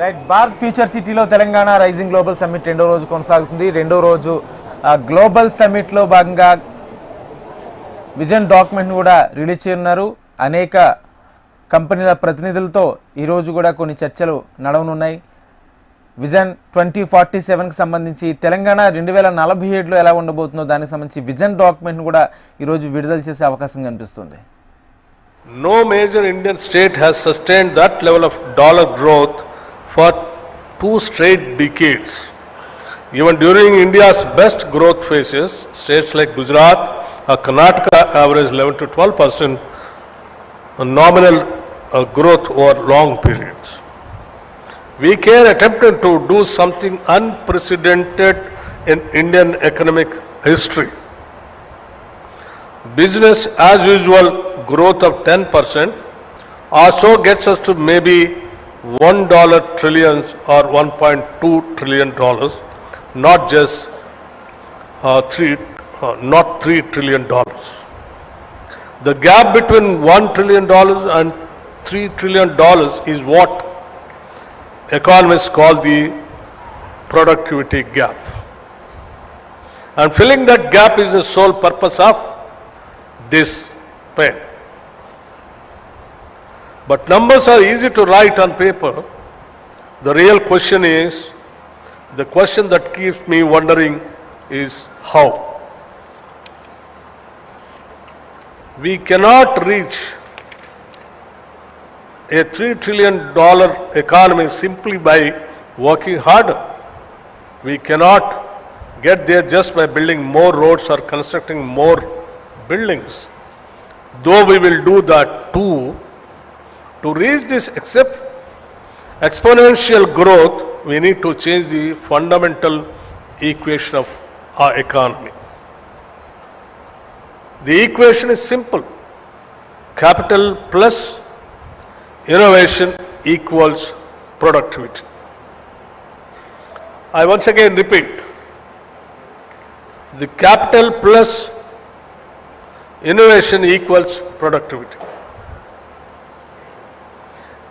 Right Bharat future సిటీలో Telangana rising global summit రెండో రోజు కొనసాగుతుంది. రెండో రోజు గ్లోబల్ సమ్మిట్లో భాగంగా విజన్ డాక్యుమెంట్ను కూడా రిలీజ్ చేయనున్నారు. అనేక కంపెనీల ప్రతినిధులతో ఈరోజు కూడా కొన్ని చర్చలు నడవనున్నాయి. విజన్ 2047కి సంబంధించి తెలంగాణ 2047లో ఎలా ఉండబోతుందో దానికి సంబంధించి విజన్ డాక్యుమెంట్ను కూడా ఈరోజు విడుదల చేసే అవకాశం కనిపిస్తుంది. No major Indian state has sustained that level of dollar growth for 2 straight decades. Even during India's best growth phases, states like Gujarat or Karnataka average 11 to 12% nominal growth over long periods. We can attempt to do something unprecedented in Indian economic history. Business as usual growth of 10% also gets us to maybe $1 trillions or $1.2 trillion, not just not $3 trillion. The gap between $1 trillion and $3 trillion is what economists call the productivity gap. And filling that gap is the sole purpose of this pen. But numbers are easy to write on paper. The real question is, the question that keeps me wondering is how. We cannot reach a $3 trillion economy simply by working harder. We cannot get there just by building more roads or constructing more buildings. Though we will do that too, to reach this exponential growth, we need to change the fundamental equation of our economy. The equation is simple. Capital plus innovation equals productivity. I once again repeat, the capital plus innovation equals productivity.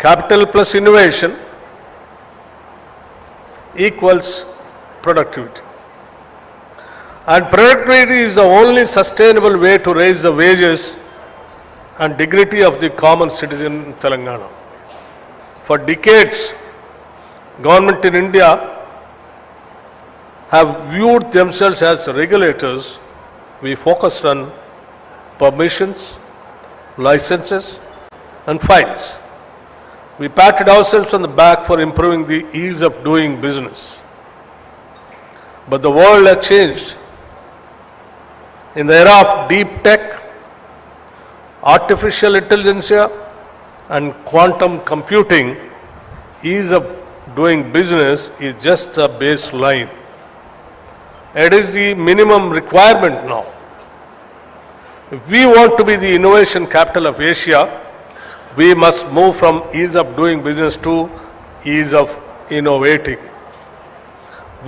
Capital plus innovation equals productivity. And productivity is the only sustainable way to raise the wages and dignity of the common citizen in Telangana. For decades, government in India have viewed themselves as regulators. We focused on permissions, licenses, and files. We patted ourselves on the back for improving the ease of doing business. But the world has changed. In the era of deep tech, artificial intelligence, and quantum computing, ease of doing business is just a baseline. It is the minimum requirement now. If we want to be the innovation capital of Asia, we must move from ease of doing business to ease of innovating.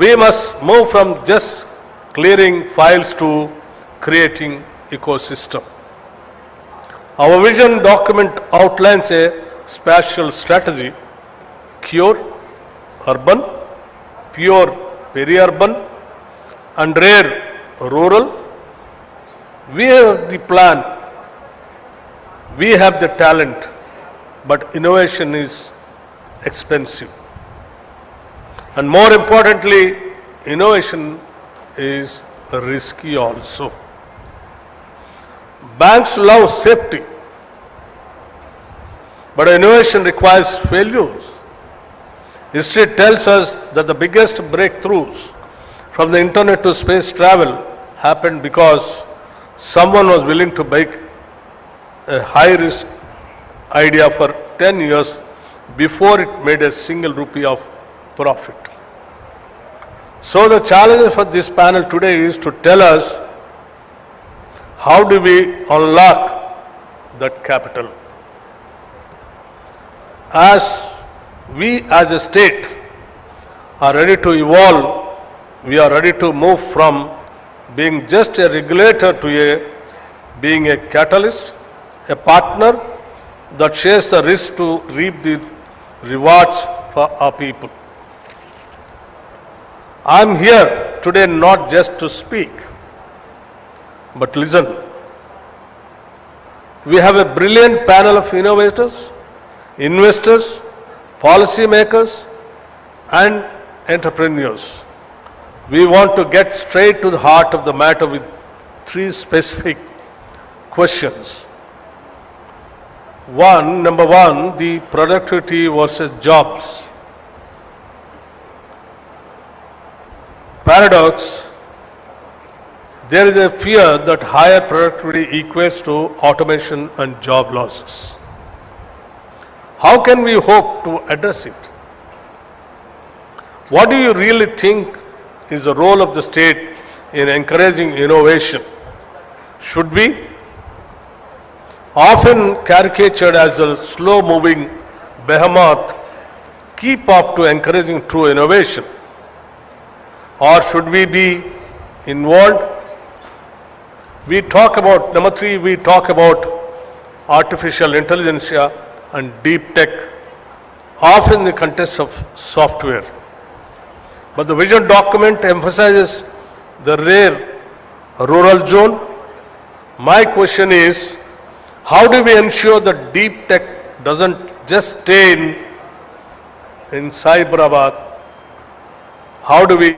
We must move from just clearing files to creating ecosystem. Our vision document outlines a spatial strategy: cure, urban, pure, peri-urban, and rare, rural. We have the plan, we have the talent, but innovation is expensive. And more importantly, innovation is risky also. Banks love safety, but innovation requires failures. History tells us that the biggest breakthroughs from the internet to space travel happened because someone was willing to make a high-risk idea for 10 years before it made a single rupee of profit. So the challenge for this panel today is to tell us, how do we unlock that capital? As we as a state are ready to evolve, we are ready to move from being just a regulator to being a catalyst, a partner that shares the risk to reap the rewards for our people. I am here today not just to speak, but listen. We have a brilliant panel of innovators, investors, policymakers, and entrepreneurs. We want to get straight to the heart of the matter with three specific questions. Number one, the productivity versus jobs. Paradox, there is a fear that higher productivity equates to automation and job losses. How can we hope to address it? What do you really think is the role of the state in encouraging innovation? Should we, often caricatured as a slow-moving behemoth, keep up to encouraging true innovation? Or should we be involved? Number three, we talk about artificial intelligence and deep tech, often in the context of software. But the vision document emphasizes the rare rural zone. My question is, how do we ensure that deep tech doesn't just stay in Cyberabad? How do we